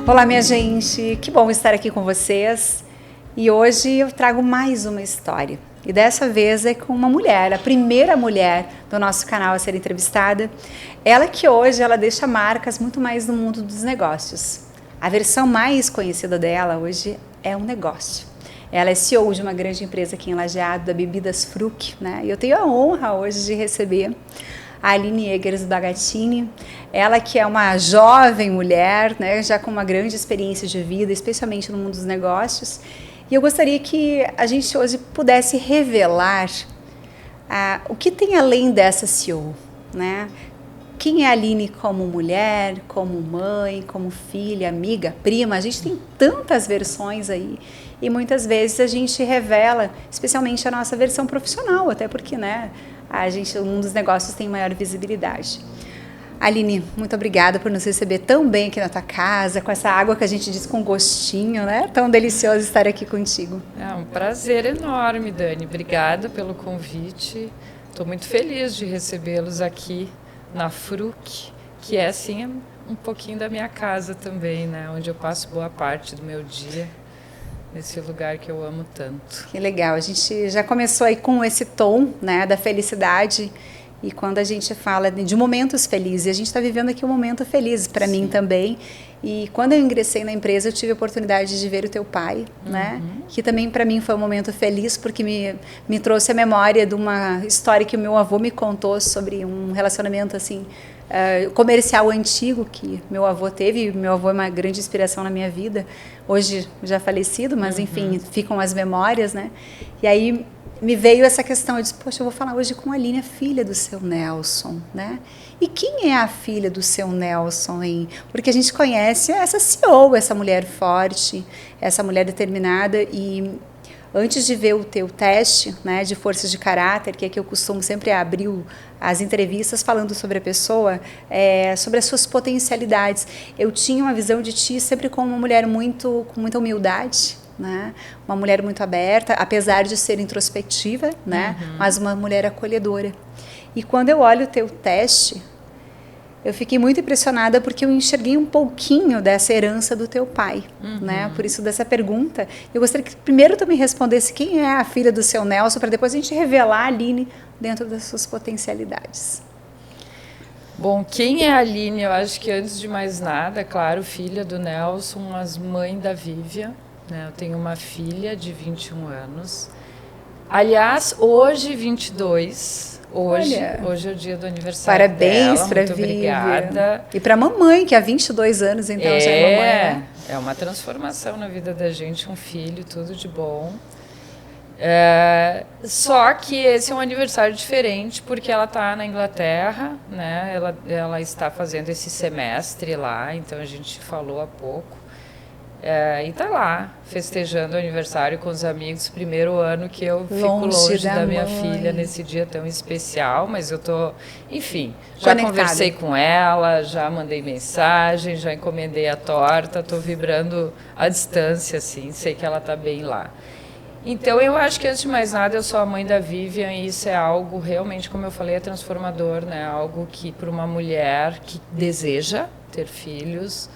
Olá, minha gente, que bom estar aqui com vocês. E hoje eu trago mais uma história. E dessa vez é com uma mulher, a primeira mulher do nosso canal a ser entrevistada. Ela que hoje ela deixa marcas muito mais no mundo dos negócios. A versão mais conhecida dela hoje é um negócio. Ela é CEO de uma grande empresa aqui em Lajeado, da Bebidas Fruc, né? E eu tenho a honra hoje de receber a Aline Eggers Bagatini, ela que é uma jovem mulher, né, já com uma grande experiência de vida, especialmente no mundo dos negócios. E eu gostaria que a gente hoje pudesse revelar o que tem além dessa CEO, né? Quem é a Aline como mulher, como mãe, como filha, amiga, prima? A gente tem tantas versões aí e muitas vezes a gente revela, especialmente a nossa versão profissional, até porque, né, um dos negócios tem maior visibilidade. Aline, muito obrigada por nos receber tão bem aqui na tua casa, com essa água que a gente diz com gostinho, né? Tão delicioso estar aqui contigo. É um prazer enorme, Dani. Obrigada pelo convite. Estou muito feliz de recebê-los aqui na Fruc, que é, assim, um pouquinho da minha casa também, né? Onde eu passo boa parte do meu dia, nesse lugar que eu amo tanto. Que legal. A gente já começou aí com esse tom, né, da felicidade. E quando a gente fala de momentos felizes, a gente está vivendo aqui um momento feliz para mim também. E quando eu ingressei na empresa, eu tive a oportunidade de ver o teu pai, né? Que também para mim foi um momento feliz, porque me trouxe a memória de uma história que o meu avô me contou sobre um relacionamento assim comercial antigo que meu avô teve. Meu avô é uma grande inspiração na minha vida. Hoje já falecido, mas enfim, ficam as memórias, né? E aí me veio essa questão, eu disse, poxa, eu vou falar hoje com a Aline, a filha do seu Nelson, né? E quem é a filha do seu Nelson, hein? Porque a gente conhece essa CEO, essa mulher forte, essa mulher determinada, e antes de ver o teu teste, né, de forças de caráter, que é que eu costumo sempre abrir as entrevistas falando sobre a pessoa, sobre as suas potencialidades. Eu tinha uma visão de ti sempre como uma mulher com muita humildade, né? Uma mulher muito aberta, apesar de ser introspectiva, né? Mas uma mulher acolhedora. E quando eu olho o teu teste, eu fiquei muito impressionada porque eu enxerguei um pouquinho dessa herança do teu pai, né? Por isso dessa pergunta, eu gostaria que primeiro tu me respondesse quem é a filha do seu Nelson, para depois a gente revelar a Aline dentro das suas potencialidades. Bom, quem é a Aline? Eu acho que antes de mais nada, claro, filha do Nelson, mas mãe da Vivian. Eu tenho uma filha de 21 anos. Aliás, hoje 22. Hoje é o dia do aniversário Parabéns dela. Para muito obrigada. E para a mamãe, que há 22 anos, então já é mamãe. Né? É uma transformação na vida da gente, um filho, tudo de bom. Só que esse é um aniversário diferente, porque ela está na Inglaterra, né? Ela está fazendo esse semestre lá, então a gente falou há pouco. E tá lá, festejando o aniversário com os amigos, primeiro ano que eu fico longe da minha filha nesse dia tão especial, mas eu tô, enfim, já conectada. Conversei com ela, já mandei mensagem, já encomendei a torta, tô vibrando à distância, assim, sei que ela tá bem lá. Então, eu acho que, antes de mais nada, eu sou a mãe da Vivian e isso é algo, realmente, como eu falei, é transformador, né? Algo que, para uma mulher que deseja ter filhos,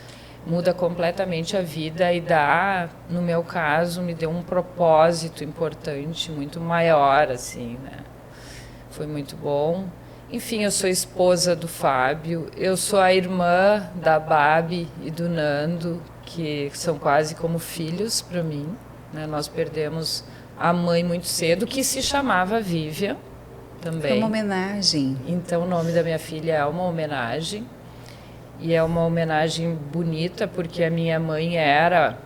muda completamente a vida e dá, no meu caso, me deu um propósito importante, muito maior, assim, né? Foi muito bom. Enfim, eu sou esposa do Fábio, eu sou a irmã da Babi e do Nando, que são quase como filhos para mim, né? Nós perdemos a mãe muito cedo, que se chamava Vivian também. Foi uma homenagem. Então, o nome da minha filha é uma homenagem. E é uma homenagem bonita, porque a minha mãe era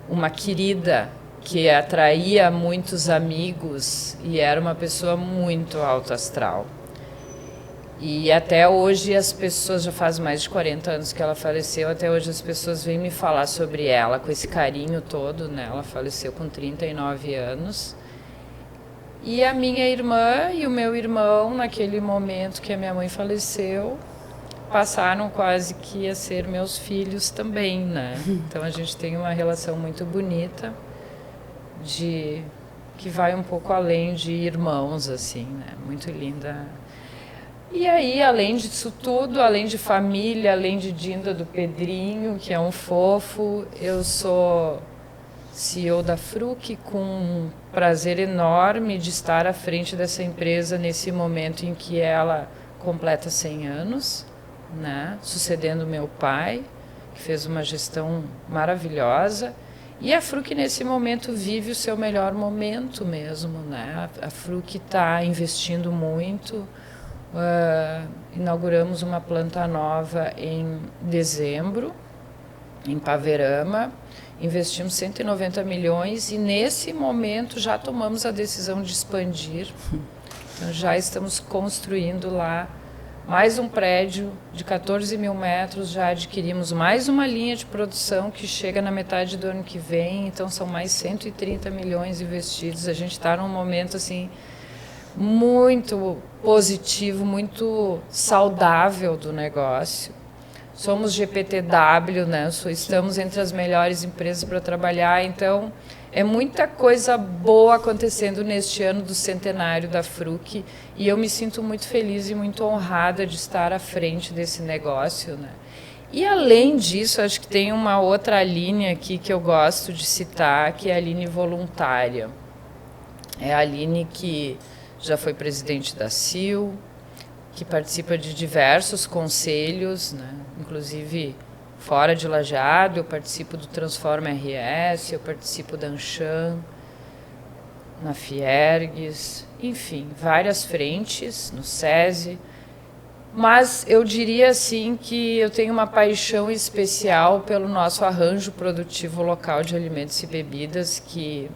uma querida que atraía muitos amigos e era uma pessoa muito alto astral. E até hoje as pessoas, já faz mais de 40 anos que ela faleceu, até hoje as pessoas vêm me falar sobre ela com esse carinho todo, né? Ela faleceu com 39 anos. E a minha irmã e o meu irmão, naquele momento que a minha mãe faleceu, passaram quase que a ser meus filhos também, né? Então a gente tem uma relação muito bonita, que vai um pouco além de irmãos, assim, né? Muito linda. E aí, além disso tudo, além de família, além de Dinda do Pedrinho, que é um fofo, eu sou CEO da Fruc, com um prazer enorme de estar à frente dessa empresa nesse momento em que ela completa 100 anos, né? Sucedendo meu pai, que fez uma gestão maravilhosa. E a Fruc, nesse momento, vive o seu melhor momento mesmo, né? A Fruc está investindo muito. Inauguramos uma planta nova em dezembro, em Paverama. Investimos 190 milhões e, nesse momento, já tomamos a decisão de expandir. Então, já estamos construindo lá mais um prédio de 14 mil metros, já adquirimos mais uma linha de produção que chega na metade do ano que vem, então são mais 130 milhões investidos. A gente está num momento assim muito positivo, muito saudável do negócio. Somos GPTW, né? Estamos entre as melhores empresas para trabalhar, então é muita coisa boa acontecendo neste ano do centenário da Fruc e eu me sinto muito feliz e muito honrada de estar à frente desse negócio, né? E além disso, acho que tem uma outra linha aqui que eu gosto de citar, que é a linha voluntária. É a Aline que já foi presidente da CIL, que participa de diversos conselhos, né? Inclusive fora de Lajeado, eu participo do Transforma RS, eu participo da Anshan, na Fiergues, enfim, várias frentes, no SESI. Mas eu diria assim que eu tenho uma paixão especial pelo nosso arranjo produtivo local de alimentos e bebidas, que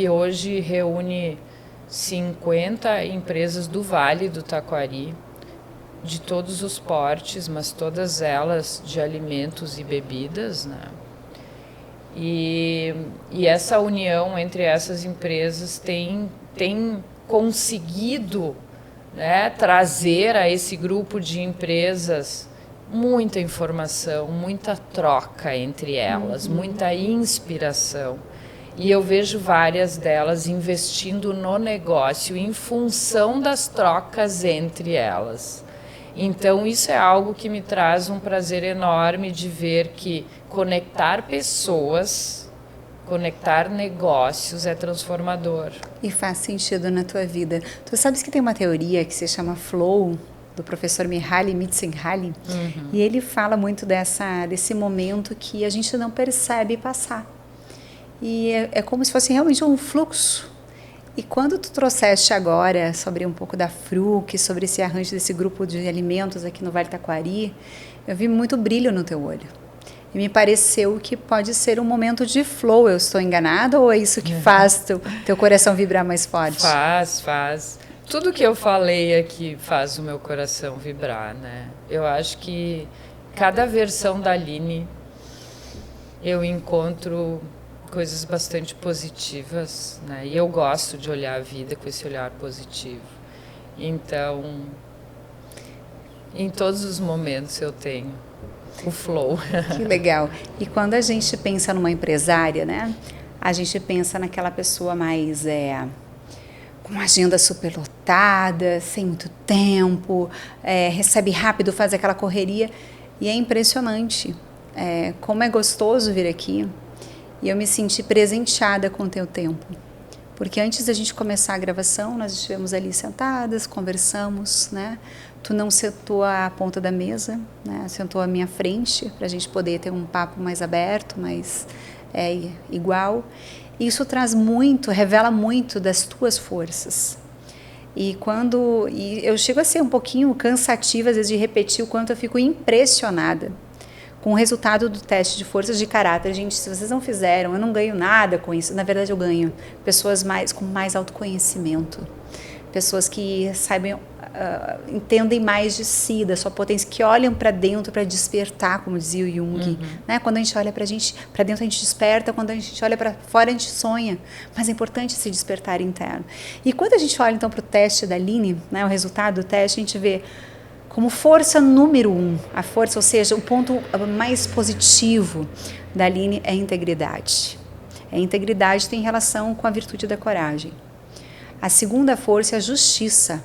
hoje reúne 50 empresas do Vale do Taquari, de todos os portes, mas todas elas de alimentos e bebidas, né? E essa união entre essas empresas tem conseguido, né, trazer a esse grupo de empresas muita informação, muita troca entre elas, muita inspiração. E eu vejo várias delas investindo no negócio em função das trocas entre elas. Então, isso é algo que me traz um prazer enorme de ver que conectar pessoas, conectar negócios é transformador. E faz sentido na tua vida. Tu sabes que tem uma teoria que se chama Flow, do professor Mihaly Csikszentmihalyi, e ele fala muito desse momento que a gente não percebe passar. E é como se fosse realmente um fluxo. E quando tu trouxeste agora sobre um pouco da Fruc, sobre esse arranjo desse grupo de alimentos aqui no Vale do Taquari, eu vi muito brilho no teu olho. E me pareceu que pode ser um momento de flow. Eu estou enganada ou é isso que faz teu coração vibrar mais forte? Faz. Tudo que eu falei aqui faz o meu coração vibrar, né? Eu acho que cada versão da Aline eu encontro coisas bastante positivas, né? E eu gosto de olhar a vida com esse olhar positivo. Então, em todos os momentos eu tenho o flow. Que legal. E quando a gente pensa numa empresária, né? A gente pensa naquela pessoa mais com uma agenda superlotada, sem muito tempo, recebe rápido, faz aquela correria. E é impressionante como é gostoso vir aqui. E eu me senti presenteada com o teu tempo. Porque antes da gente começar a gravação, nós estivemos ali sentadas, conversamos, né? Tu não sentou à ponta da mesa, né? Sentou à minha frente, para a gente poder ter um papo mais aberto, mais igual. E isso traz muito, revela muito das tuas forças. E eu chego a ser um pouquinho cansativa, às vezes, de repetir o quanto eu fico impressionada com o resultado do teste de forças de caráter. Gente, se vocês não fizeram, eu não ganho nada com isso. Na verdade, eu ganho pessoas com mais autoconhecimento. Pessoas que entendem mais de si, da sua potência, que olham para dentro para despertar, como dizia o Jung. Né? Quando a gente olha para dentro, a gente desperta. Quando a gente olha para fora, a gente sonha. Mas é importante esse despertar interno. E quando a gente olha, então, para o teste da Aline, né, o resultado do teste, a gente vê como força número 1, a força, ou seja, o ponto mais positivo da Aline é a integridade. A integridade tem relação com a virtude da coragem. A segunda força é a justiça.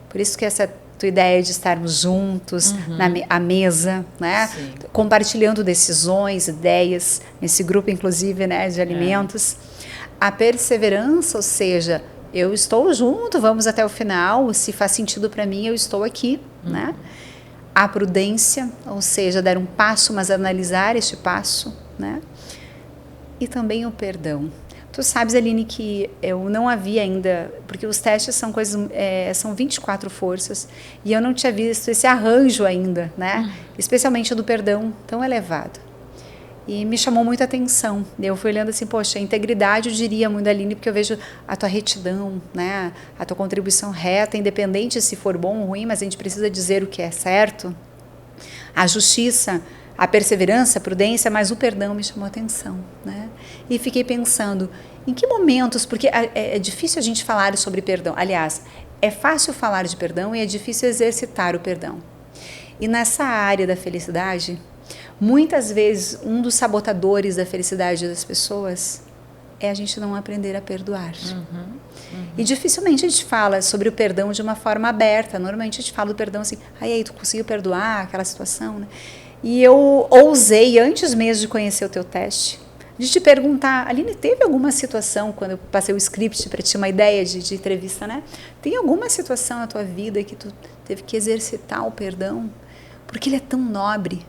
Por isso que essa tua ideia de estarmos juntos à mesa, né? Sim. Compartilhando decisões, ideias, nesse grupo, inclusive, né, de alimentos. A perseverança, ou seja, eu estou junto, vamos até o final, se faz sentido para mim, eu estou aqui, né? A prudência, ou seja, dar um passo, mas analisar este passo, né? E também o perdão. Tu sabes, Aline, que eu não havia ainda, porque os testes são são 24 forças, e eu não tinha visto esse arranjo ainda, né? Especialmente do perdão tão elevado. E me chamou muita atenção. Eu fui olhando assim, poxa, a integridade eu diria muito, Aline, porque eu vejo a tua retidão, né? A tua contribuição reta, independente se for bom ou ruim, mas a gente precisa dizer o que é certo. A justiça, a perseverança, a prudência, mas o perdão me chamou a atenção, né? E fiquei pensando, em que momentos, porque é difícil a gente falar sobre perdão. Aliás, é fácil falar de perdão e é difícil exercitar o perdão. E nessa área da felicidade, muitas vezes um dos sabotadores da felicidade das pessoas é a gente não aprender a perdoar. E dificilmente a gente fala sobre o perdão de uma forma aberta. Normalmente a gente fala do perdão assim, aí tu conseguiu perdoar aquela situação, né? E eu ousei, antes mesmo de conhecer o teu teste, de te perguntar, Aline, teve alguma situação, quando eu passei o script para te uma ideia de entrevista, né? Tem alguma situação na tua vida que tu teve que exercitar o perdão? Porque ele é tão nobre.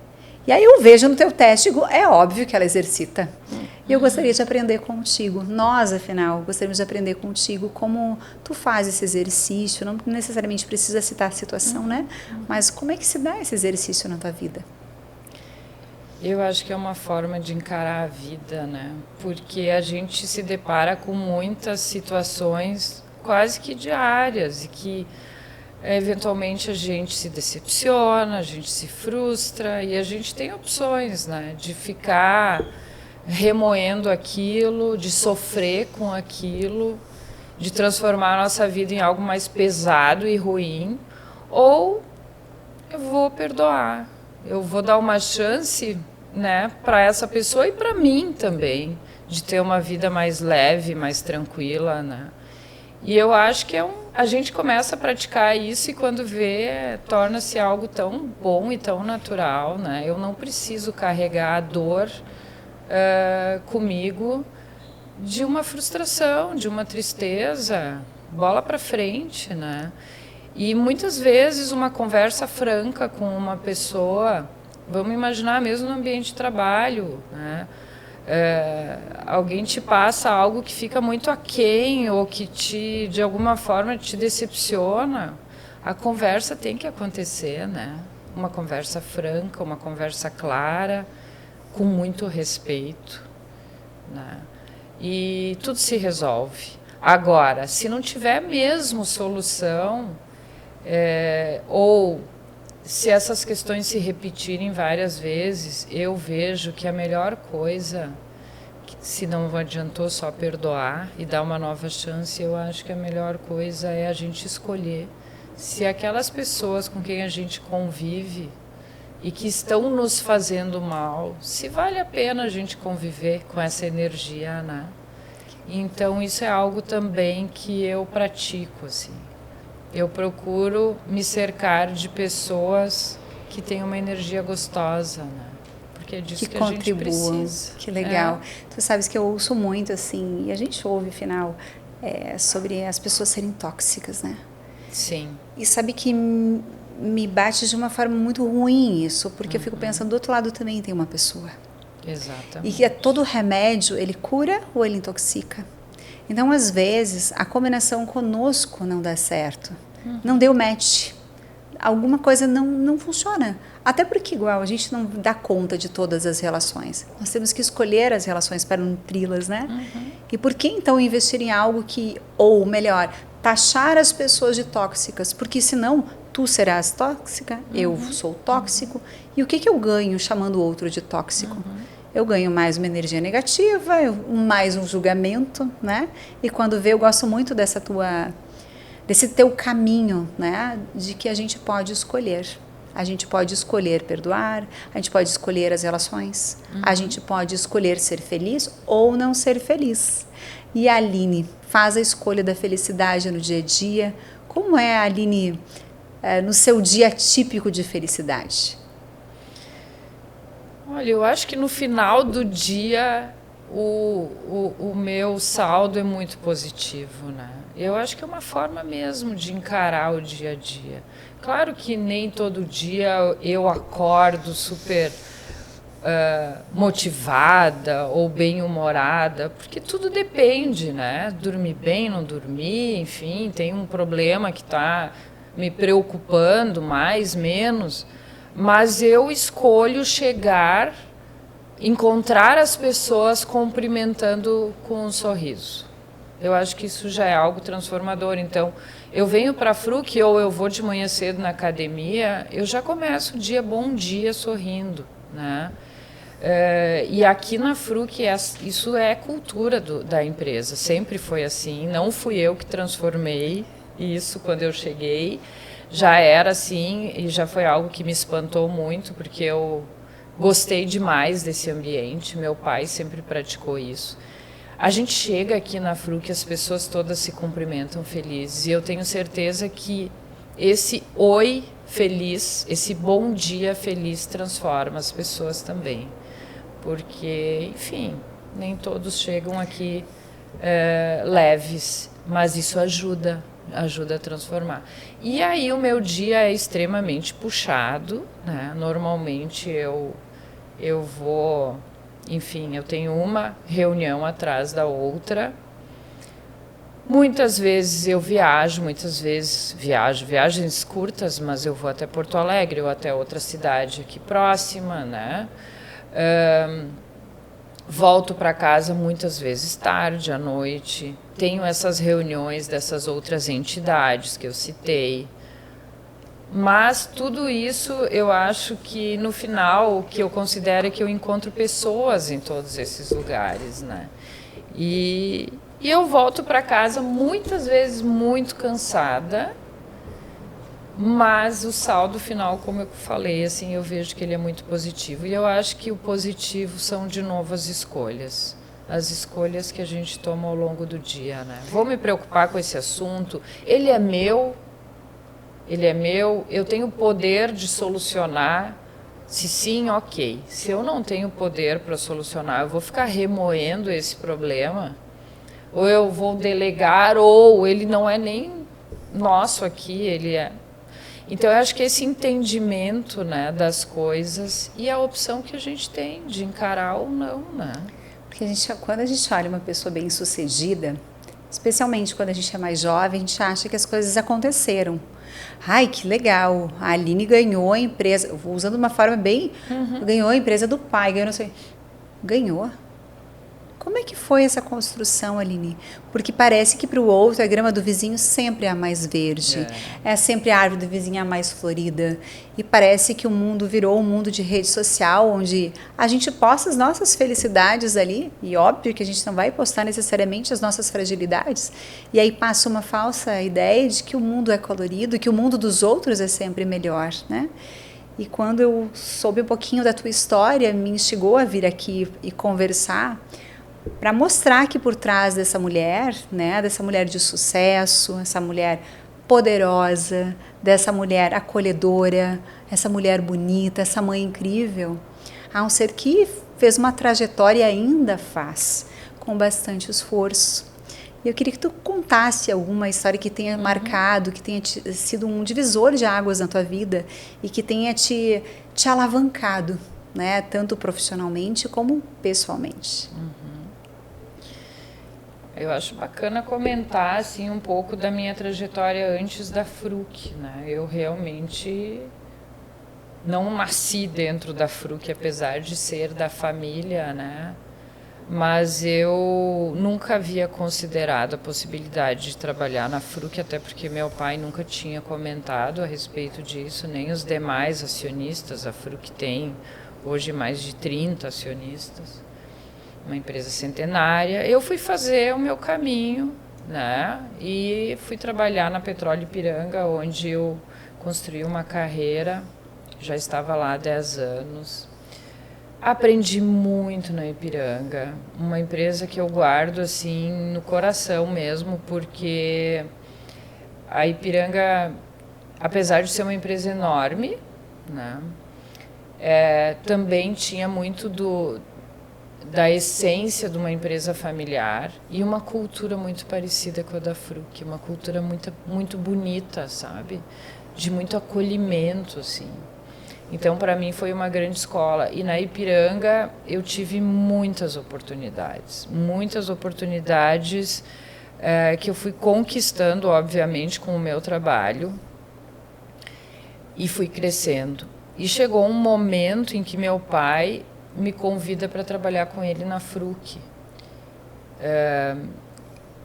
E aí eu vejo no teu teste, é óbvio que ela exercita. E eu gostaria de aprender contigo. Nós, afinal, gostaríamos de aprender contigo como tu faz esse exercício. Não necessariamente precisa citar a situação, né? Mas como é que se dá esse exercício na tua vida? Eu acho que é uma forma de encarar a vida, né? Porque a gente se depara com muitas situações quase que diárias e que eventualmente a gente se decepciona, a gente se frustra e a gente tem opções, né? De ficar remoendo aquilo, de sofrer com aquilo, de transformar a nossa vida em algo mais pesado e ruim, ou eu vou perdoar, eu vou dar uma chance, né, para essa pessoa e para mim também, de ter uma vida mais leve, mais tranquila, né? E eu acho que a gente começa a praticar isso e quando vê, torna-se algo tão bom e tão natural, né? Eu não preciso carregar a dor comigo de uma frustração, de uma tristeza, bola para frente, né? E muitas vezes uma conversa franca com uma pessoa, vamos imaginar mesmo no ambiente de trabalho, né? Alguém te passa algo que fica muito aquém ou que de alguma forma te decepciona, a conversa tem que acontecer, né? Uma conversa franca, uma conversa clara, com muito respeito, né? E tudo se resolve. Agora, se não tiver mesmo solução, ou se essas questões se repetirem várias vezes, eu vejo que a melhor coisa, se não adiantou só perdoar e dar uma nova chance, eu acho que a melhor coisa é a gente escolher se aquelas pessoas com quem a gente convive e que estão nos fazendo mal, se vale a pena a gente conviver com essa energia, né? Então isso é algo também que eu pratico, assim. Eu procuro me cercar de pessoas que têm uma energia gostosa, né? Porque é disso que a gente precisa. Que legal. Tu sabes que eu ouço muito, assim, e a gente ouve, afinal, sobre as pessoas serem tóxicas, né? Sim. E sabe que me bate de uma forma muito ruim isso, porque eu fico pensando, do outro lado também tem uma pessoa. Exatamente. E que todo remédio, ele cura ou ele intoxica? Então, às vezes, a combinação conosco não dá certo. Não deu match. Alguma coisa não funciona. Até porque, igual, a gente não dá conta de todas as relações. Nós temos que escolher as relações para nutri-las, né? E por que, então, investir em algo que, ou melhor, taxar as pessoas de tóxicas? Porque, senão, tu serás tóxica, eu sou tóxico. E o que eu ganho chamando o outro de tóxico? Eu ganho mais uma energia negativa, mais um julgamento, né? E quando vê, eu gosto muito desse teu caminho, né? De que a gente pode escolher. A gente pode escolher perdoar, a gente pode escolher as relações, a gente pode escolher ser feliz ou não ser feliz. E a Aline faz a escolha da felicidade no dia a dia. Como é, Aline, no seu dia típico de felicidade? Olha, eu acho que no final do dia o meu saldo é muito positivo, né? Eu acho que é uma forma mesmo de encarar o dia a dia. Claro que nem todo dia eu acordo super motivada ou bem-humorada, porque tudo depende, né? Dormir bem, não dormir, enfim, tem um problema que está me preocupando mais, menos, mas eu escolho chegar, encontrar as pessoas cumprimentando com um sorriso. Eu acho que isso já é algo transformador. Então, eu venho para a Fruc ou eu vou de manhã cedo na academia, eu já começo o dia bom dia sorrindo, né? E aqui na Fruc isso é cultura da empresa, sempre foi assim. Não fui eu que transformei isso quando eu cheguei, já era assim e já foi algo que me espantou muito, porque eu gostei demais desse ambiente, meu pai sempre praticou isso. A gente chega aqui na Fruc, as pessoas todas se cumprimentam felizes, e eu tenho certeza que esse oi feliz, esse bom dia feliz transforma as pessoas também. Porque, enfim, nem todos chegam aqui leves, mas isso ajuda a transformar. E aí o meu dia é extremamente puxado, né? Normalmente eu vou, enfim, eu tenho uma reunião atrás da outra. Muitas vezes eu viajo, viagens curtas, mas eu vou até Porto Alegre ou até outra cidade aqui próxima, né? Volto para casa muitas vezes tarde, à noite. Tenho essas reuniões dessas outras entidades que eu citei. Mas tudo isso eu acho que no final o que eu considero é que eu encontro pessoas em todos esses lugares, né? E eu volto para casa muitas vezes muito cansada, mas o saldo final, como eu falei, assim, eu vejo que ele é muito positivo. E eu acho que o positivo são, de novo, as escolhas. As escolhas que a gente toma ao longo do dia, né? Vou me preocupar com esse assunto. Ele é meu, eu tenho poder de solucionar. Se sim, ok. Se eu não tenho poder para solucionar, eu vou ficar remoendo esse problema, ou eu vou delegar, ou ele não é nem nosso aqui, ele é... Então, eu acho que esse entendimento, né, das coisas e a opção que a gente tem de encarar ou não, né? Porque quando a gente olha uma pessoa bem-sucedida, especialmente quando a gente é mais jovem, a gente acha que as coisas aconteceram. Ai, que legal, a Aline ganhou a empresa, eu vou usando uma forma bem... Ganhou a empresa do pai, ganhou, não sei... Ganhou? Como é que foi essa construção, Aline? Porque parece que para o outro a grama do vizinho sempre é a mais verde, é sempre a árvore do vizinho a mais florida. E parece que o mundo virou um mundo de rede social, onde a gente posta as nossas felicidades ali, e óbvio que a gente não vai postar necessariamente as nossas fragilidades, e aí passa uma falsa ideia de que o mundo é colorido, que o mundo dos outros é sempre melhor, né? E quando eu soube um pouquinho da tua história, me instigou a vir aqui e conversar, para mostrar que por trás dessa mulher, né, dessa mulher de sucesso, essa mulher poderosa, dessa mulher acolhedora, essa mulher bonita, essa mãe incrível, há um ser que fez uma trajetória e ainda faz, com bastante esforço. E eu queria que tu contasse alguma história que tenha marcado, que tenha sido um divisor de águas na tua vida e que tenha te alavancado, né, tanto profissionalmente como pessoalmente. Eu acho bacana comentar assim um pouco da minha trajetória antes da Fruc, né? Eu realmente não nasci dentro da Fruc, apesar de ser da família, né? Mas eu nunca havia considerado a possibilidade de trabalhar na Fruc, até porque meu pai nunca tinha comentado a respeito disso, nem os demais acionistas. A Fruc tem hoje mais de 30 acionistas. Uma empresa centenária. Eu fui fazer o meu caminho, né? E fui trabalhar na Petróleo Ipiranga, onde eu construí uma carreira. Já estava lá há 10 anos. Aprendi muito na Ipiranga. Uma empresa que eu guardo assim no coração mesmo, porque a Ipiranga, apesar de ser uma empresa enorme, né, também tinha muito da essência de uma empresa familiar e uma cultura muito parecida com a da Fruc, uma cultura muito, muito bonita, sabe? De muito acolhimento, assim. Então, para mim, foi uma grande escola. E na Ipiranga, eu tive muitas oportunidades que eu fui conquistando, obviamente, com o meu trabalho, e fui crescendo. E chegou um momento em que meu pai me convida para trabalhar com ele na Fruc.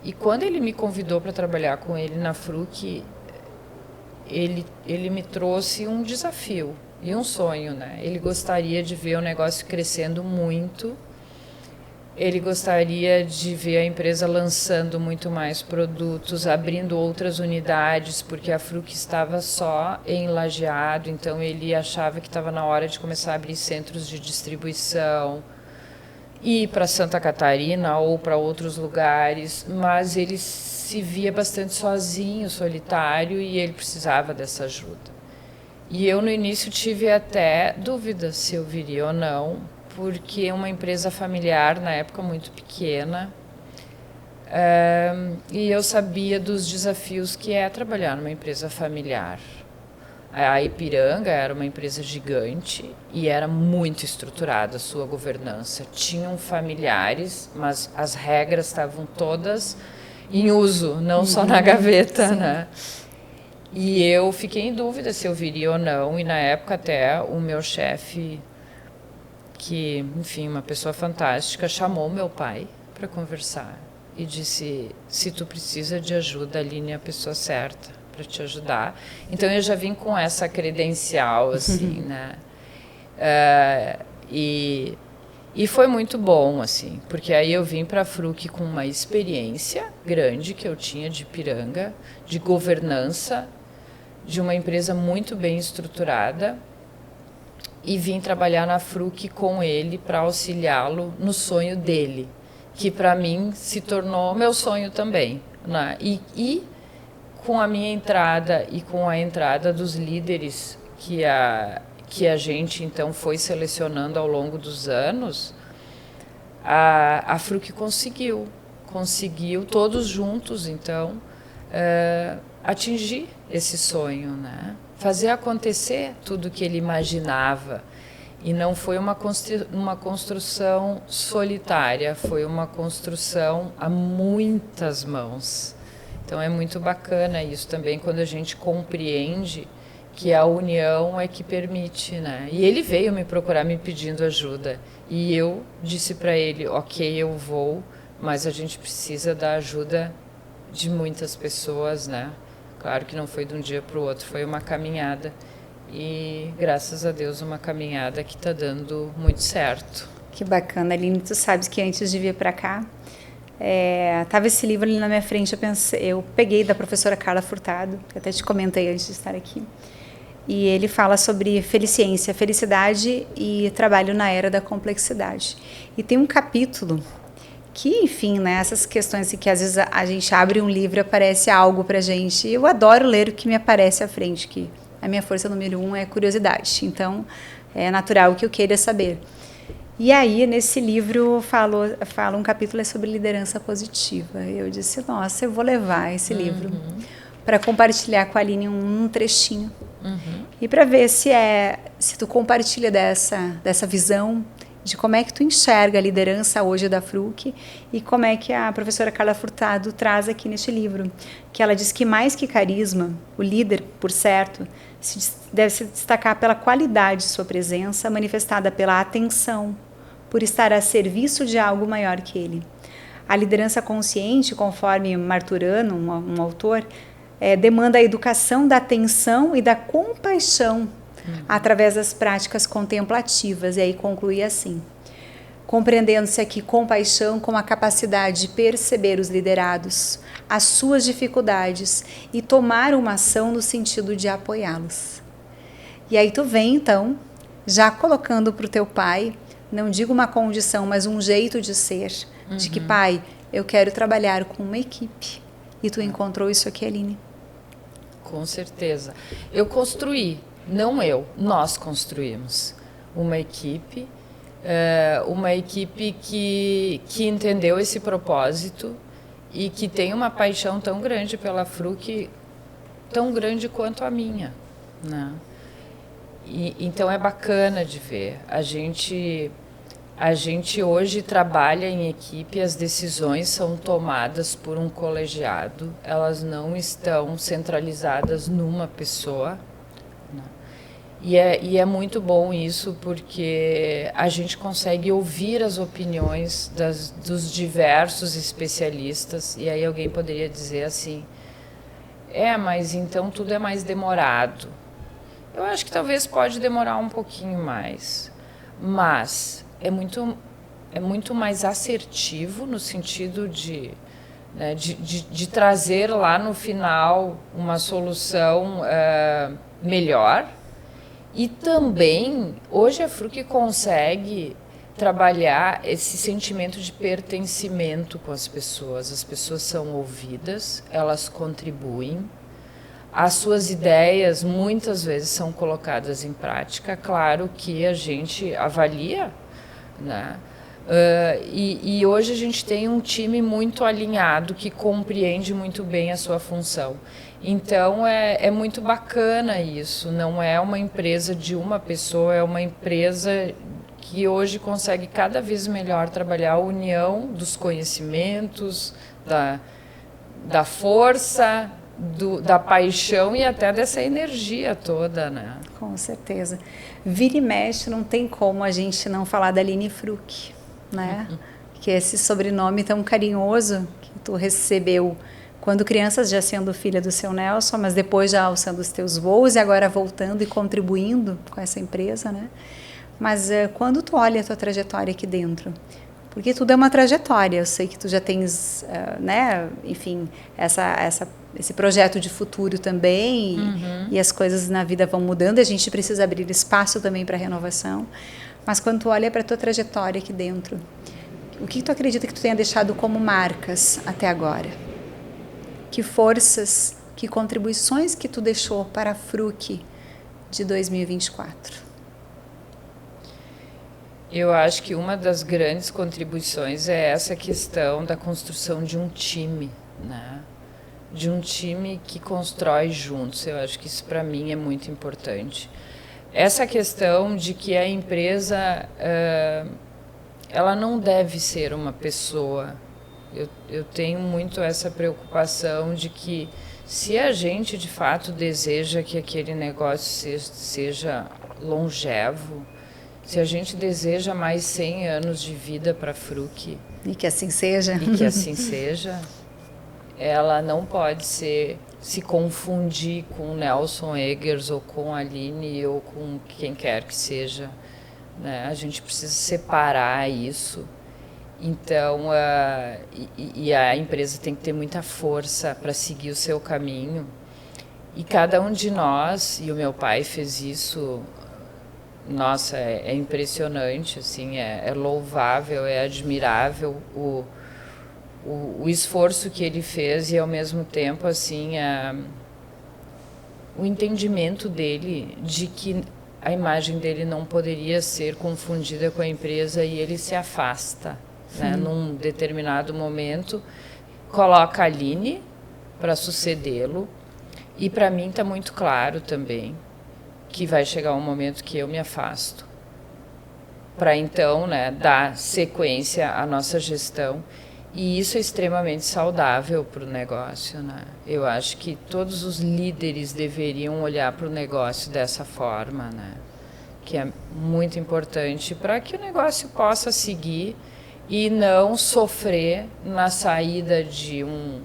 E quando ele me convidou para trabalhar com ele na Fruc, ele me trouxe um desafio e um sonho, né? Ele gostaria de ver o negócio crescendo muito. Ele gostaria de ver a empresa lançando muito mais produtos, abrindo outras unidades, porque a Fruc estava só em Lajeado, então ele achava que estava na hora de começar a abrir centros de distribuição, ir para Santa Catarina ou para outros lugares, mas ele se via bastante sozinho, solitário, e ele precisava dessa ajuda. E eu, no início, tive até dúvidas se eu viria ou não, porque é uma empresa familiar, na época, muito pequena, e eu sabia dos desafios que é trabalhar numa empresa familiar. A Ipiranga era uma empresa gigante e era muito estruturada a sua governança. Tinham familiares, mas as regras estavam todas em uso, não só na gaveta, né? E eu fiquei em dúvida se eu viria ou não, e na época até o meu chefe, que, enfim, uma pessoa fantástica, chamou meu pai para conversar e disse: se tu precisa de ajuda, Aline é a pessoa certa para te ajudar. Então eu já vim com essa credencial, assim, né? E foi muito bom, assim, porque aí eu vim para a Fruc com uma experiência grande que eu tinha de Ipiranga, de governança, de uma empresa muito bem estruturada, e vim trabalhar na Fruc com ele para auxiliá-lo no sonho dele, que para mim se tornou meu sonho também, né? E com a minha entrada e com a entrada dos líderes que a gente então foi selecionando ao longo dos anos, a Fruc conseguiu todos juntos, então, atingir esse sonho, né? Fazer acontecer tudo que ele imaginava. E não foi uma construção solitária, foi uma construção a muitas mãos. Então é muito bacana isso também, quando a gente compreende que a união é que permite, né? E ele veio me procurar me pedindo ajuda. E eu disse para ele: ok, eu vou, mas a gente precisa da ajuda de muitas pessoas, né? Claro que não foi de um dia para o outro, foi uma caminhada. E, graças a Deus, uma caminhada que está dando muito certo. Que bacana, Aline. Tu sabes que antes de vir para cá, tava esse livro ali na minha frente, eu peguei da professora Carla Furtado, que até te comentei antes de estar aqui. E ele fala sobre feliciência, felicidade e trabalho na era da complexidade. E tem um capítulo que, enfim, né, essas questões que às vezes a gente abre um livro e aparece algo pra gente. Eu adoro ler o que me aparece à frente, que a minha força número 1 é curiosidade. Então, é natural que eu queira saber. E aí, nesse livro, fala um capítulo sobre liderança positiva. Eu disse: nossa, eu vou levar esse livro para compartilhar com a Aline um trechinho. E para ver se tu compartilha dessa visão de como é que tu enxerga a liderança hoje da Fruc e como é que a professora Carla Furtado traz aqui neste livro. Que ela diz que mais que carisma, o líder, por certo, deve se destacar pela qualidade de sua presença, manifestada pela atenção, por estar a serviço de algo maior que ele. A liderança consciente, conforme Marturano, um autor, demanda a educação da atenção e da compaixão através das práticas contemplativas. E aí conclui assim: compreendendo-se aqui compaixão como a capacidade de perceber os liderados, as suas dificuldades e tomar uma ação no sentido de apoiá-los. E aí tu vem, então, já colocando para o teu pai, não digo uma condição, mas um jeito de ser, de que, pai, eu quero trabalhar com uma equipe. E tu encontrou isso aqui, Aline? Com certeza. Eu construí, não nós construímos uma equipe que entendeu esse propósito e que tem uma paixão tão grande pela Fruc, tão grande quanto a minha, né? Então é bacana de ver. A gente hoje trabalha em equipe, as decisões são tomadas por um colegiado, elas não estão centralizadas numa pessoa, né? E é muito bom isso, porque a gente consegue ouvir as opiniões dos diversos especialistas, e aí alguém poderia dizer assim, mas então tudo é mais demorado. Eu acho que talvez pode demorar um pouquinho mais, mas é muito mais assertivo no sentido de trazer lá no final uma solução melhor. E também, hoje a Fruc consegue trabalhar esse sentimento de pertencimento com as pessoas são ouvidas, elas contribuem, as suas ideias muitas vezes são colocadas em prática, claro que a gente avalia, né? E hoje a gente tem um time muito alinhado que compreende muito bem a sua função. Então é muito bacana isso, não é uma empresa de uma pessoa, é uma empresa que hoje consegue cada vez melhor trabalhar a união dos conhecimentos, da força, da paixão e até dessa energia toda, né? Com certeza. Vira e mexe, não tem como a gente não falar da Aline Fruc, né? Que esse sobrenome tão carinhoso que tu recebeu quando crianças, já sendo filha do seu Nelson, mas depois já alçando os teus voos e agora voltando e contribuindo com essa empresa, né? Mas quando tu olha a tua trajetória aqui dentro, porque tudo é uma trajetória, eu sei que tu já tens, né, enfim, esse projeto de futuro também, e as coisas na vida vão mudando, a gente precisa abrir espaço também para renovação, mas quando tu olha para a tua trajetória aqui dentro, o que tu acredita que tu tenha deixado como marcas até agora? Que forças, que contribuições que tu deixou para a Fruc de 2024? Eu acho que uma das grandes contribuições é essa questão da construção de um time, né? De um time que constrói juntos. Eu acho que isso para mim é muito importante. Essa questão de que a empresa ela não deve ser uma pessoa. Eu tenho muito essa preocupação de que se a gente de fato deseja que aquele negócio seja longevo, se a gente deseja mais 100 anos de vida para a Fruc... E que assim seja. Ela não pode se confundir com Nelson Eggers ou com a Aline ou com quem quer que seja, né? A gente precisa separar isso. Então, a empresa tem que ter muita força para seguir o seu caminho. E cada um de nós, e o meu pai fez isso... Nossa, é impressionante, assim, é louvável, é admirável o esforço que ele fez e, ao mesmo tempo, assim, o entendimento dele de que a imagem dele não poderia ser confundida com a empresa e ele se afasta, né? Num determinado momento, coloca a Aline para sucedê-lo e, para mim, está muito claro também que vai chegar um momento que eu me afasto para então, né, dar sequência à nossa gestão, e isso é extremamente saudável para o negócio, né? Eu acho que todos os líderes deveriam olhar para o negócio dessa forma, né? Que é muito importante para que o negócio possa seguir e não sofrer na saída de um...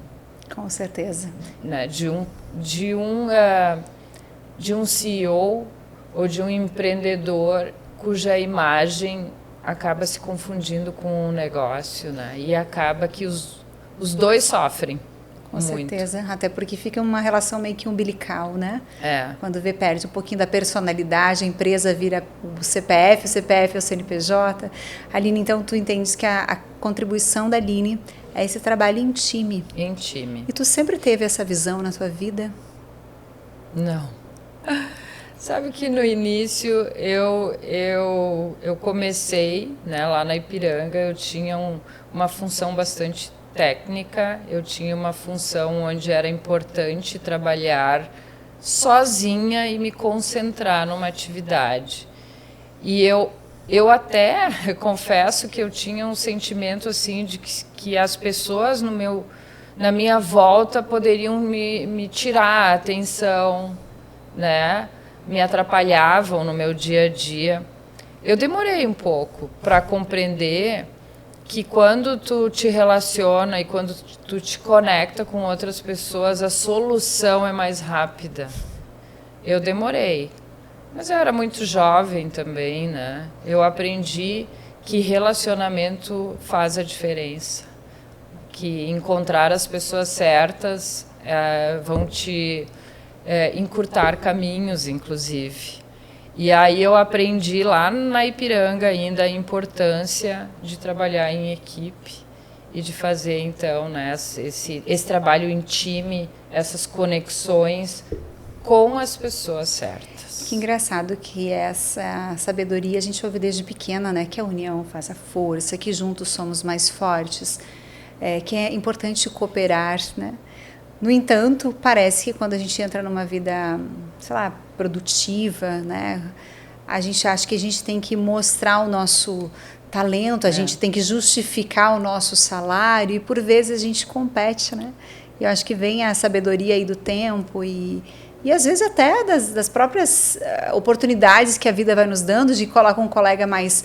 Com certeza. Né, de um CEO ou de um empreendedor cuja imagem acaba se confundindo com o negócio, né? E acaba que os dois sofrem. Com certeza, até porque fica uma relação meio que umbilical, né? Quando perde um pouquinho da personalidade, a empresa vira o CPF é o CNPJ. Aline, então tu entendes que a contribuição da Aline é esse trabalho em time. Em time. E tu sempre teve essa visão na tua vida? Não. Sabe que no início eu comecei, né, lá na Ipiranga, eu tinha uma função bastante técnica, eu tinha uma função onde era importante trabalhar sozinha e me concentrar numa atividade. E eu até confesso que eu tinha um sentimento assim de que as pessoas na minha volta poderiam me tirar a atenção, né? Me atrapalhavam no meu dia a dia. Eu demorei um pouco para compreender que quando tu te relaciona e quando tu te conecta com outras pessoas, a solução é mais rápida. Eu demorei, mas eu era muito jovem também, né? Eu aprendi que relacionamento faz a diferença, que encontrar as pessoas certas vão te encurtar caminhos, inclusive. E aí eu aprendi lá na Ipiranga ainda a importância de trabalhar em equipe e de fazer, então, né, esse trabalho em time, essas conexões com as pessoas certas. Que engraçado que essa sabedoria a gente ouve desde pequena, né? Que a união faz a força, que juntos somos mais fortes, que é importante cooperar, né? No entanto, parece que quando a gente entra numa vida, sei lá, produtiva, né? A gente acha que a gente tem que mostrar o nosso talento, a gente tem que justificar o nosso salário e por vezes a gente compete, né? E eu acho que vem a sabedoria aí do tempo e às vezes até das próprias oportunidades que a vida vai nos dando, de colocar um colega mais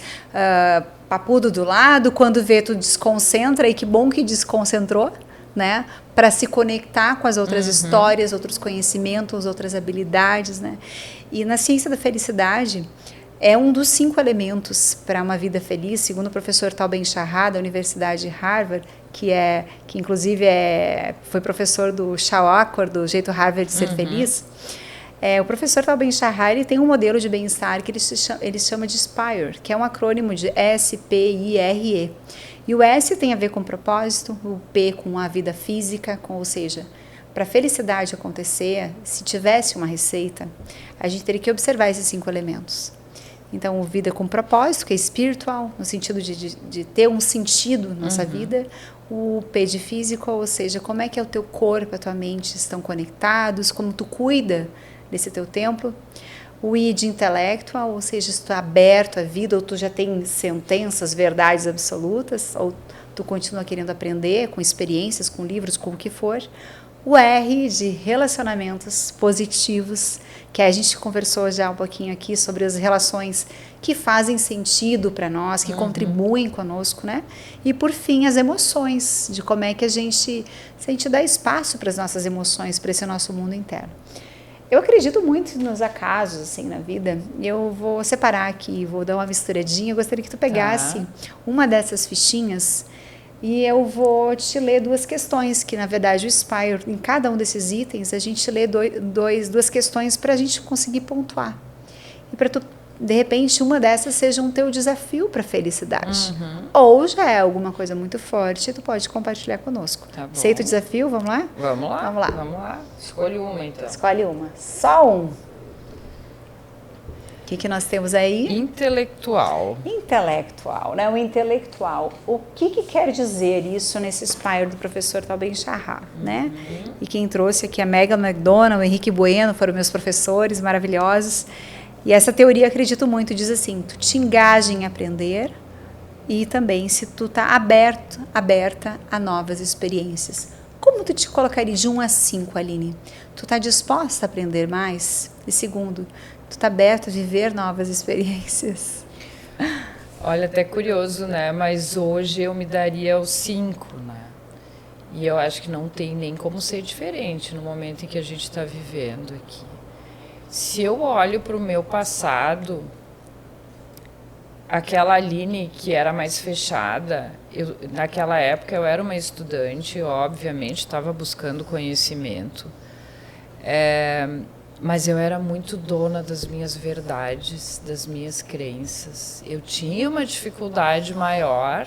papudo do lado, quando vê tu desconcentra, e que bom que desconcentrou, né? Para se conectar com as outras histórias, outros conhecimentos, outras habilidades, né? E na ciência da felicidade é um dos 5 elementos para uma vida feliz, segundo o professor Tal Ben-Shahar, da Universidade de Harvard, que inclusive foi professor do Shawakor, do Jeito Harvard de Ser Feliz. O professor Tal Ben-Shahar, ele tem um modelo de bem-estar que ele chama de SPIRE, que é um acrônimo de S-P-I-R-E. E o S tem a ver com propósito, o P com a vida física, ou seja, para a felicidade acontecer, se tivesse uma receita, a gente teria que observar esses 5 elementos. Então, vida com propósito, que é espiritual, no sentido de ter um sentido na nossa vida. O P de físico, ou seja, como é que é o teu corpo, a tua mente estão conectados, como tu cuida desse teu templo. O I de intelectual, ou seja, se tu é aberto à vida, ou tu já tem sentenças, verdades absolutas, ou tu continua querendo aprender com experiências, com livros, com o que for. O R de relacionamentos positivos, que a gente conversou já um pouquinho aqui sobre as relações que fazem sentido para nós, que contribuem conosco, né? E por fim, as emoções, de como é que se a gente dá espaço para as nossas emoções, para esse nosso mundo interno. Eu acredito muito nos acasos, assim, na vida. Eu vou separar aqui, vou dar uma misturadinha. Eu gostaria que tu pegasse uma dessas fichinhas e eu vou te ler 2 questões, que na verdade o SPIRE, em cada um desses itens, a gente lê 2 questões para a gente conseguir pontuar. E para tu, de repente, uma dessas seja um teu desafio para a felicidade. Ou já é alguma coisa muito forte, tu pode compartilhar conosco. Tá bom. Aceita o desafio? Vamos lá? Vamos lá. Vamos lá. Vamos lá. Escolhe uma, então. Escolhe uma. Só um. O que nós temos aí? Intelectual. Intelectual, né? O intelectual. O que quer dizer isso nesse SPIRE do professor Tal Ben-Shahar, né? E quem trouxe aqui a Megan McDonald, o Henrique Bueno, foram meus professores maravilhosos. E essa teoria, acredito muito, diz assim, tu te engaja em aprender e também se tu tá aberta a novas experiências. Como tu te colocaria de 1 a 5, Aline? Tu tá disposta a aprender mais? E segundo, tu tá aberta a viver novas experiências? Olha, até curioso, né? Mas hoje eu me daria os 5, né? E eu acho que não tem nem como ser diferente no momento em que a gente está vivendo aqui. Se eu olho para o meu passado, aquela Aline que era mais fechada, naquela época eu era uma estudante, obviamente estava buscando conhecimento, mas eu era muito dona das minhas verdades, das minhas crenças. Eu tinha uma dificuldade maior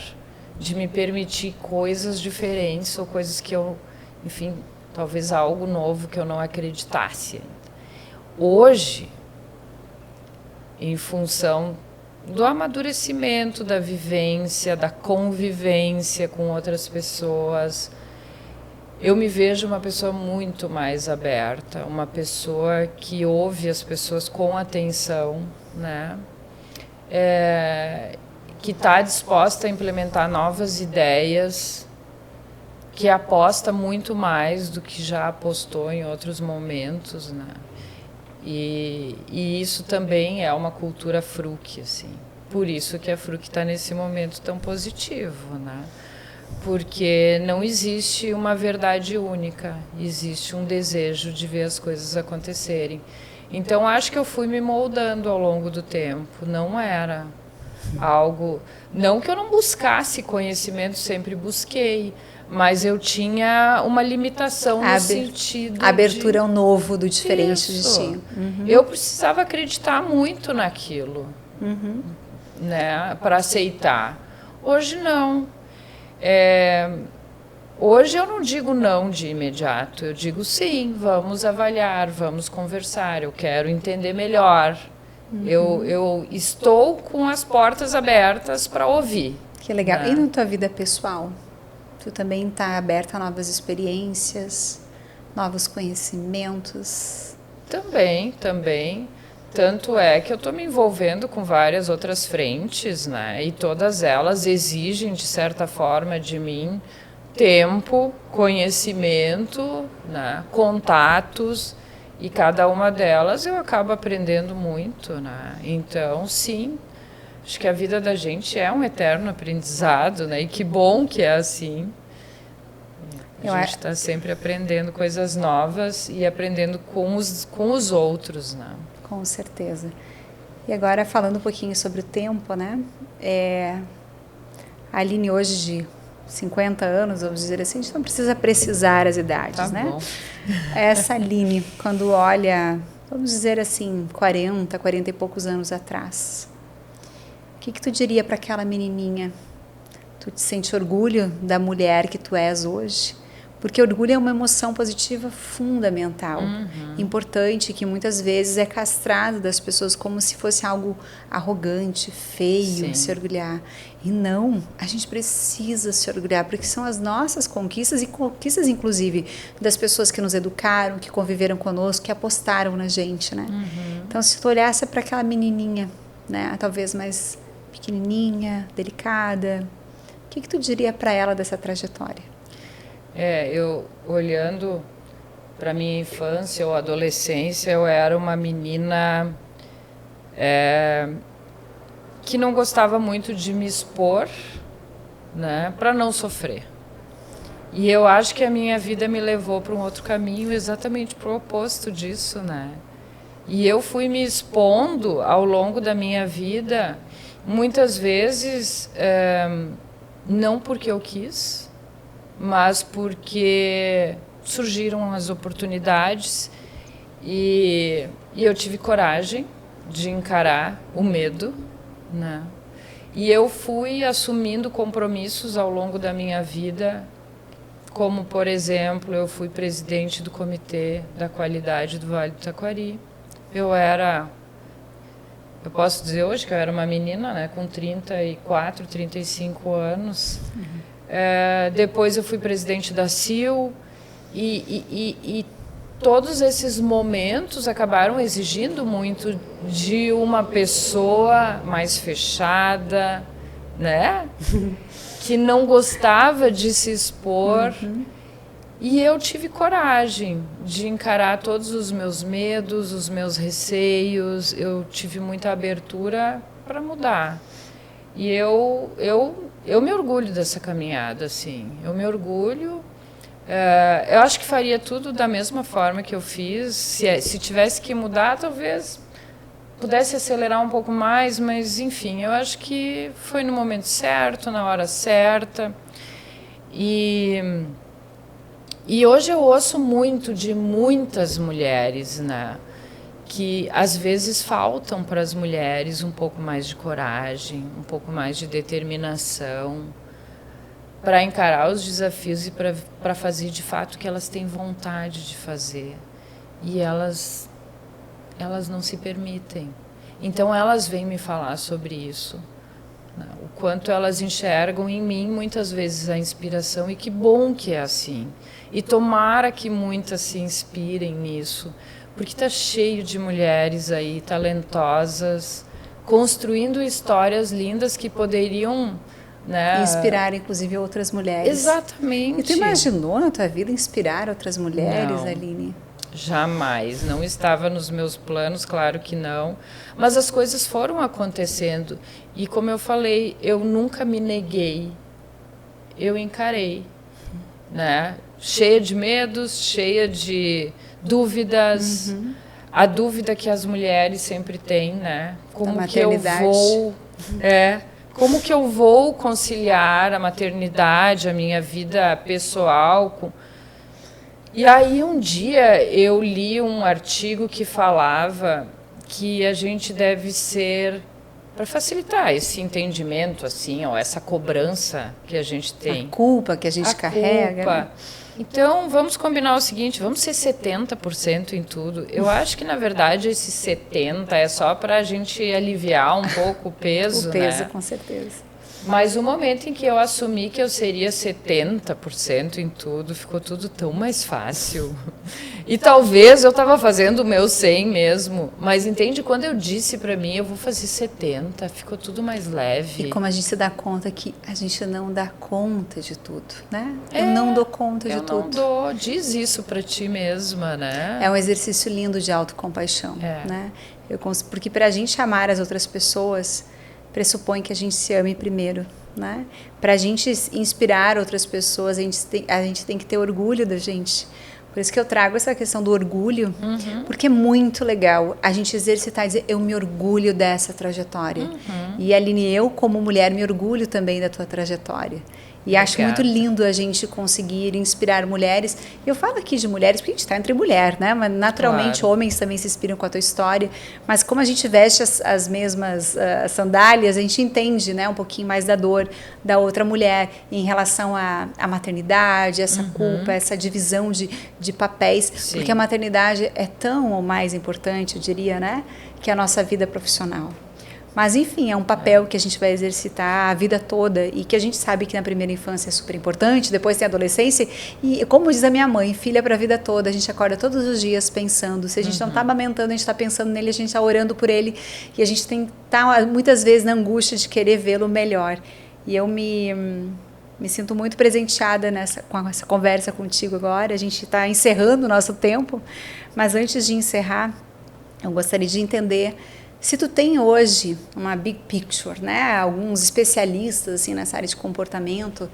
de me permitir coisas diferentes ou coisas que eu, enfim, talvez algo novo que eu não acreditasse. hoje, em função do amadurecimento, da vivência, da convivência com outras pessoas, eu me vejo uma pessoa muito mais aberta, uma pessoa que ouve as pessoas com atenção, né? Que está disposta a implementar novas ideias, que aposta muito mais do que já apostou em outros momentos, né? E isso também é uma cultura Fruc, assim. Por isso que a Fruc está nesse momento tão positivo, né? Porque não existe uma verdade única, existe um desejo de ver as coisas acontecerem. Então, acho que eu fui me moldando ao longo do tempo. Não era algo... Não que eu não buscasse conhecimento, sempre busquei, mas eu tinha uma limitação no sentido a abertura ao novo, do diferente isso. de ti. Uhum. Eu precisava acreditar muito naquilo, né, para aceitar. Hoje não. Hoje eu não digo não de imediato, eu digo sim, vamos avaliar, vamos conversar, eu quero entender melhor. Eu estou com as portas abertas para ouvir. Que legal. Né? E na tua vida pessoal? Tu também está aberta a novas experiências, novos conhecimentos? Também. Tanto é que eu estou me envolvendo com várias outras frentes, né? E todas elas exigem, de certa forma, de mim tempo, conhecimento, né? Contatos, e cada uma delas eu acabo aprendendo muito, né? Então, sim, acho que a vida da gente é um eterno aprendizado, né? E que bom que é assim. A gente está sempre aprendendo coisas novas e aprendendo com os outros, né? Com certeza. E agora, falando um pouquinho sobre o tempo, né? A Aline hoje de 50 anos, vamos dizer assim, a gente não precisa precisar as idades, tá né? Bom. Essa Aline, quando olha, vamos dizer assim, 40 e poucos anos atrás, o que tu diria para aquela menininha? Tu te sente orgulho da mulher que tu és hoje? Porque orgulho é uma emoção positiva fundamental, importante, que muitas vezes é castrado das pessoas como se fosse algo arrogante, feio, Sim. se orgulhar. E não, a gente precisa se orgulhar, porque são as nossas conquistas, e conquistas, inclusive, das pessoas que nos educaram, que conviveram conosco, que apostaram na gente, né? Então, se tu olhasse para aquela menininha, né, talvez mais pequenininha, delicada, o que tu diria para ela dessa trajetória? Eu olhando para minha infância ou adolescência, eu era uma menina que não gostava muito de me expor, né, para não sofrer. E eu acho que a minha vida me levou para um outro caminho, exatamente para o oposto disso, né? E eu fui me expondo ao longo da minha vida, muitas vezes não porque eu quis, mas porque surgiram as oportunidades e eu tive coragem de encarar o medo, né? E eu fui assumindo compromissos ao longo da minha vida, como, por exemplo, eu fui presidente do Comitê da Qualidade do Vale do Taquari. Eu posso dizer hoje que eu era uma menina, né, com 34, 35 anos. Depois eu fui presidente da CIL e todos esses momentos acabaram exigindo muito de uma pessoa mais fechada, né? Que não gostava de se expor. E eu tive coragem de encarar todos os meus medos, os meus receios. Eu tive muita abertura para mudar. E eu me orgulho dessa caminhada, assim. Eu me orgulho. Eu acho que faria tudo da mesma forma que eu fiz. Se tivesse que mudar, talvez pudesse acelerar um pouco mais, mas, enfim, eu acho que foi no momento certo, na hora certa. E hoje eu ouço muito de muitas mulheres, né? Que às vezes faltam para as mulheres um pouco mais de coragem, um pouco mais de determinação para encarar os desafios e para fazer de fato o que elas têm vontade de fazer. E elas elas não se permitem. Então elas vêm me falar sobre isso, né? O quanto elas enxergam em mim muitas vezes a inspiração, e que bom que é assim. E tomara que muitas se inspirem nisso, porque está cheio de mulheres aí talentosas, construindo histórias lindas que poderiam, né, inspirar, inclusive, outras mulheres. Exatamente. E tu imaginou na tua vida inspirar outras mulheres, Não. Aline? Jamais, não estava nos meus planos, claro que não, mas as coisas foram acontecendo, e como eu falei, eu nunca me neguei, eu encarei, né? Cheia de medos, cheia de dúvidas, a dúvida que as mulheres sempre têm, né? Como que eu vou, como que eu vou conciliar a maternidade, a minha vida pessoal com... E aí um dia eu li um artigo que falava que a gente deve ser, para facilitar esse entendimento, assim, ó, essa cobrança que a gente tem. A culpa que a gente carrega. Culpa. Né? Então, vamos combinar o seguinte, vamos ser 70% em tudo. Eu acho que, na verdade, esse 70% é só para a gente aliviar um pouco o peso, o peso, né? Com certeza. Mas o momento em que eu assumi que eu seria 70% em tudo, ficou tudo tão mais fácil. E talvez eu estava fazendo o meu 100 mesmo, mas entende, quando eu disse para mim, eu vou fazer 70, ficou tudo mais leve. E como a gente se dá conta que a gente não dá conta de tudo, né? Eu não dou conta de tudo. Eu não dou, diz isso para ti mesma, né? É um exercício lindo de autocompaixão, né? Porque para a gente amar as outras pessoas, pressupõe que a gente se ame primeiro, né? Para a gente inspirar outras pessoas, a gente tem que ter orgulho da gente. Por isso que eu trago essa questão do orgulho, porque é muito legal a gente exercitar e dizer, eu me orgulho dessa trajetória. E Aline, eu como mulher me orgulho também da tua trajetória. E acho muito lindo a gente conseguir inspirar mulheres. Eu falo aqui de mulheres porque a gente está entre mulher, né? Mas naturalmente homens também se inspiram com a tua história. Mas como a gente veste as mesmas sandálias, a gente entende, né, um pouquinho mais da dor da outra mulher em relação à maternidade, essa culpa, essa divisão de papéis. Sim. Porque a maternidade é tão ou mais importante, eu diria, né, que a nossa vida profissional. Mas, enfim, é um papel que a gente vai exercitar a vida toda e que a gente sabe que na primeira infância é super importante, depois tem a adolescência e, como diz a minha mãe, filha para a vida toda, a gente acorda todos os dias pensando, se a gente não está amamentando, a gente está pensando nele, a gente está orando por ele e a gente tem que estar muitas vezes na angústia de querer vê-lo melhor. E eu me sinto muito presenteada com essa conversa contigo agora, a gente está encerrando o nosso tempo, mas antes de encerrar, eu gostaria de entender... Se tu tem hoje uma big picture, né? Alguns especialistas assim, nessa área de comportamento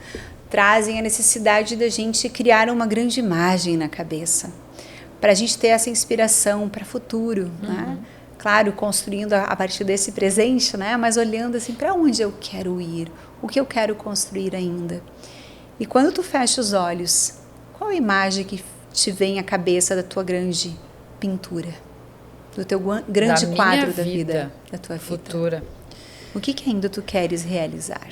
trazem a necessidade da gente criar uma grande imagem na cabeça, para a gente ter essa inspiração para o futuro, né? Claro, construindo a partir desse presente, né? Mas olhando assim, para onde eu quero ir, o que eu quero construir ainda. E quando tu fecha os olhos, qual a imagem que te vem à cabeça da tua grande pintura? Do teu grande quadro da vida, da tua futura. Vida. O que ainda tu queres realizar?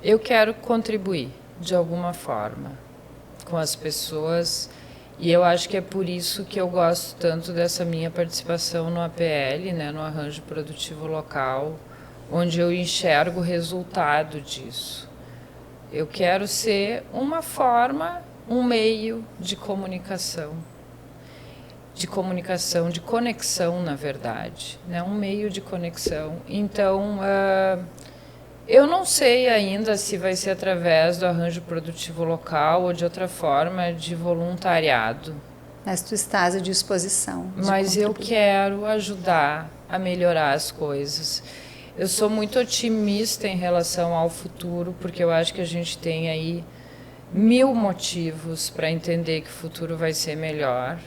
Eu quero contribuir de alguma forma com as pessoas e eu acho que é por isso que eu gosto tanto dessa minha participação no APL, né, no Arranjo Produtivo Local, onde eu enxergo o resultado disso. Eu quero ser uma forma, um meio de comunicação, de conexão, na verdade, né? Um meio de conexão. Então, eu não sei ainda se vai ser através do Arranjo Produtivo Local ou de outra forma de voluntariado. Mas tu estás à disposição. Mas eu quero ajudar a melhorar as coisas. Eu sou muito otimista em relação ao futuro, porque eu acho que a gente tem aí 1000 motivos para entender que o futuro vai ser melhor.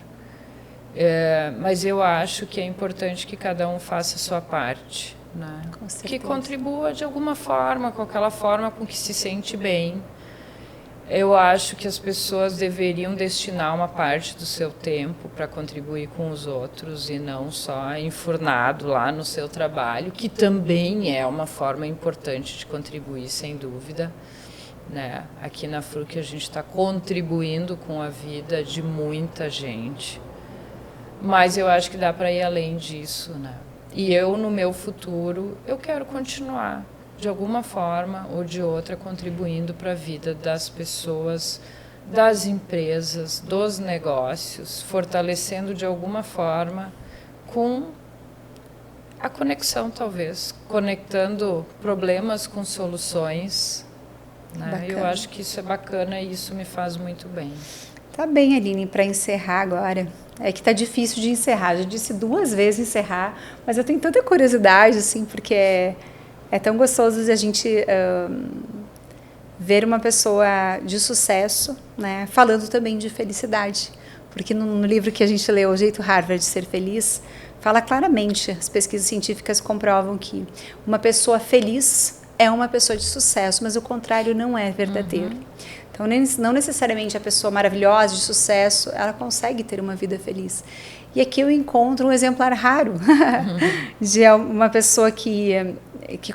Mas eu acho que é importante que cada um faça a sua parte, né? Que contribua de alguma forma, com aquela forma com que se sente bem. Eu acho que as pessoas deveriam destinar uma parte do seu tempo para contribuir com os outros e não só enfurnado lá no seu trabalho, que também é uma forma importante de contribuir, sem dúvida. né? Aqui na Fruc a gente está contribuindo com a vida de muita gente, mas eu acho que dá para ir além disso, né? E eu, no meu futuro, eu quero continuar, de alguma forma ou de outra, contribuindo para a vida das pessoas, das empresas, dos negócios, fortalecendo de alguma forma com a conexão, talvez, conectando problemas com soluções, né? Eu acho que isso é bacana e isso me faz muito bem. Tá bem, Aline, para encerrar agora. É que tá difícil de encerrar. Já disse 2 vezes encerrar, mas eu tenho tanta curiosidade, assim, porque é tão gostoso a gente ver uma pessoa de sucesso, né, falando também de felicidade. Porque no livro que a gente leu, O Jeito Harvard de Ser Feliz, fala claramente, as pesquisas científicas comprovam que uma pessoa feliz é uma pessoa de sucesso, mas o contrário não é verdadeiro. Então, não necessariamente a pessoa maravilhosa, de sucesso, ela consegue ter uma vida feliz. E aqui eu encontro um exemplar raro de uma pessoa que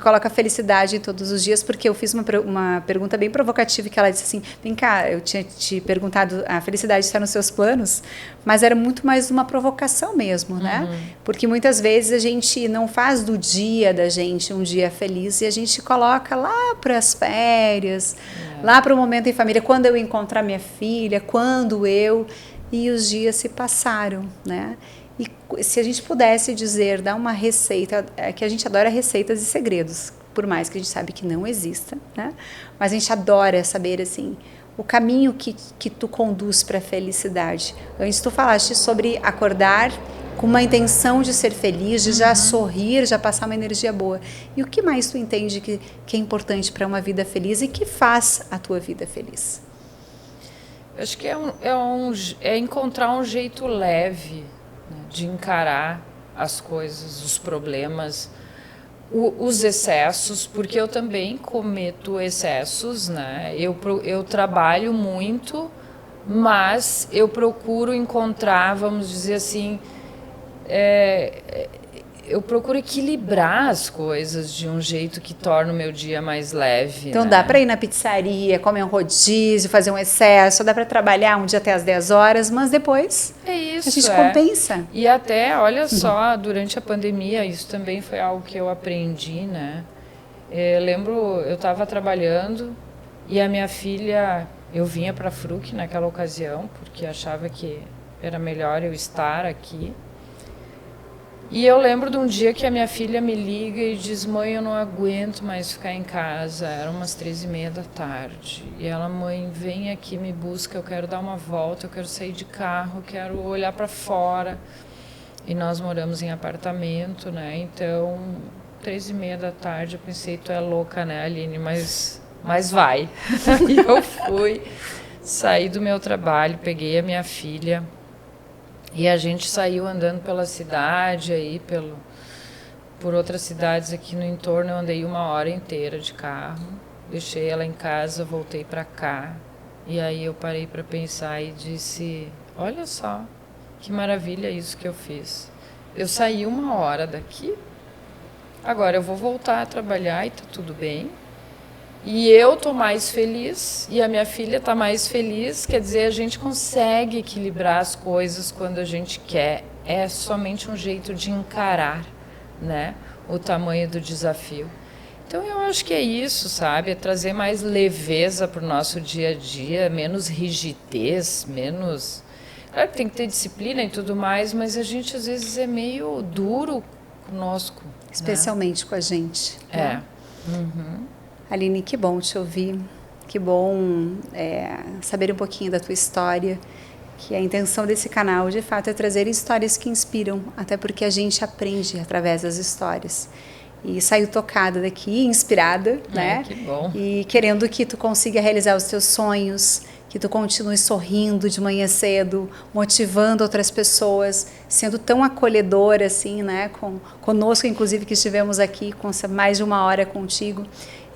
coloca felicidade em todos os dias, porque eu fiz uma pergunta bem provocativa, que ela disse assim, vem cá, eu tinha te perguntado, a felicidade está nos seus planos, mas era muito mais uma provocação mesmo, né? Porque muitas vezes a gente não faz do dia da gente um dia feliz e a gente coloca lá para as férias, lá para o momento em família, quando eu encontrar minha filha, quando eu... E os dias se passaram, né? E se a gente pudesse dizer, dar uma receita, é que a gente adora receitas e segredos, por mais que a gente sabe que não exista, né? Mas a gente adora saber, assim, o caminho que tu conduz para a felicidade. Antes tu falaste sobre acordar com uma intenção de ser feliz, de já sorrir, já passar uma energia boa. E o que mais tu entende que é importante para uma vida feliz e que faz a tua vida feliz? Acho que é encontrar um jeito leve, né, de encarar as coisas, os problemas, os excessos, porque eu também cometo excessos, né? Eu trabalho muito, mas eu procuro encontrar, vamos dizer assim, eu procuro equilibrar as coisas de um jeito que torna o meu dia mais leve. Então, né? Dá para ir na pizzaria, comer um rodízio, fazer um excesso, dá para trabalhar um dia até as 10 horas, mas depois a gente compensa. E até, olha só, durante a pandemia, isso também foi algo que eu aprendi, né? Eu lembro, eu estava trabalhando e a minha filha, eu vinha para a Fruc naquela ocasião, porque achava que era melhor eu estar aqui. E eu lembro de um dia que a minha filha me liga e diz, mãe, eu não aguento mais ficar em casa. Eram umas 3h30 da tarde. E ela, mãe, vem aqui, me busca, eu quero dar uma volta, eu quero sair de carro, eu quero olhar para fora. E nós moramos em apartamento, né? Então, 3h30 da tarde, eu pensei, tu é louca, né, Aline? Mas vai. E eu fui, saí do meu trabalho, peguei a minha filha. E a gente saiu andando pela cidade, aí por outras cidades aqui no entorno. Eu andei 1 hora inteira de carro, deixei ela em casa, voltei para cá. E aí eu parei para pensar e disse, olha só, que maravilha isso que eu fiz. Eu saí 1 hora daqui, agora eu vou voltar a trabalhar e tá tudo bem. E eu tô mais feliz e a minha filha tá mais feliz, quer dizer, a gente consegue equilibrar as coisas quando a gente quer. É somente um jeito de encarar, né, o tamanho do desafio. Então eu acho que é isso, sabe? É trazer mais leveza para o nosso dia a dia, menos rigidez, menos... Claro que tem que ter disciplina e tudo mais, mas a gente às vezes é meio duro conosco. Especialmente, né, com a gente. É. Aline, que bom te ouvir, que bom saber um pouquinho da tua história, que a intenção desse canal, de fato, é trazer histórias que inspiram, até porque a gente aprende através das histórias. E saiu tocada daqui, inspirada, né? Que bom. E querendo que tu consiga realizar os teus sonhos, que tu continue sorrindo de manhã cedo, motivando outras pessoas, sendo tão acolhedora assim, né? Conosco, inclusive, que estivemos aqui com mais de 1 hora contigo.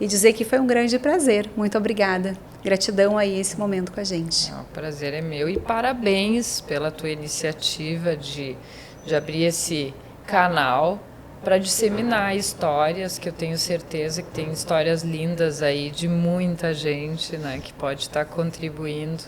E dizer que foi um grande prazer. Muito obrigada. Gratidão aí esse momento com a gente. O prazer é meu e parabéns pela tua iniciativa de abrir esse canal para disseminar histórias, que eu tenho certeza que tem histórias lindas aí de muita gente, né, que pode estar contribuindo.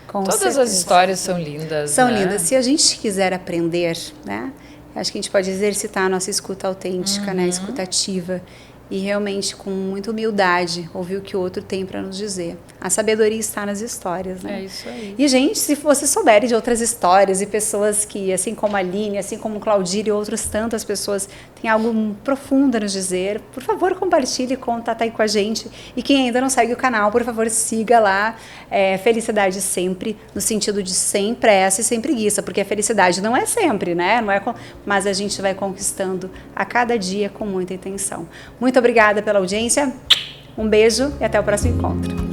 Com Todas certeza. as histórias são lindas, São né? lindas. Se a gente quiser aprender, né, acho que a gente pode exercitar a nossa escuta autêntica, né, escuta ativa, e realmente com muita humildade ouvir o que o outro tem para nos dizer. A sabedoria está nas histórias, né? É isso aí. E, gente, se vocês souberem de outras histórias e pessoas que, assim como a Aline, assim como o Claudir e outras tantas pessoas, têm algo profundo a nos dizer, por favor, compartilhe, conta aí com a gente. E quem ainda não segue o canal, por favor, siga lá. Felicidade sempre, no sentido de sem pressa e sem preguiça, porque a felicidade não é sempre, né? Não é mas a gente vai conquistando a cada dia com muita intenção. Muito obrigada pela audiência, um beijo e até o próximo encontro.